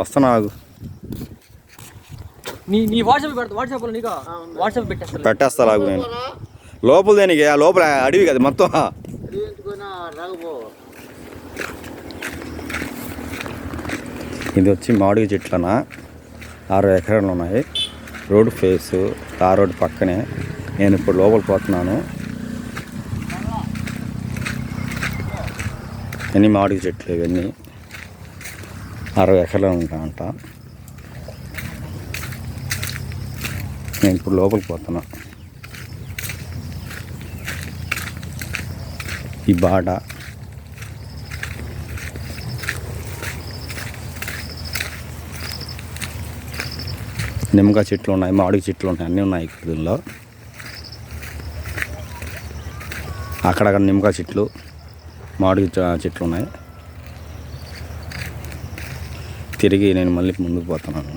వస్తున్నా ఆగు. నీ వాట్సాప్లో నీకు వాట్సాప్ పెట్టేస్తా లాగు. నేను లోపల దేనికి ఆ లోపల అడవి కదా మొత్తం. ఇది వచ్చి మామిడి చెట్లనా 6 ఎకరాలు ఉన్నాయి. రోడ్డు ఫేసు ఆ రోడ్డు పక్కనే. నేను ఇప్పుడు లోపలికి పోతున్నాను. ఎన్ని మామిడి చెట్లు ఇవన్నీ 60 ఎకరాలు ఉంటాయంట. నేను ఇప్పుడు లోపలికి పోతున్నా. ఈ బాట నిమ్మకాయ చెట్లు ఉన్నాయి, మామిడి చెట్లు ఉన్నాయి, అన్నీ ఉన్నాయి దీనిలో. అక్కడక్కడ నిమ్మకాయ చెట్లు, మామిడి చెట్లు ఉన్నాయి. తిరిగి నేను మళ్ళీ ముందుకు పోతున్నాను.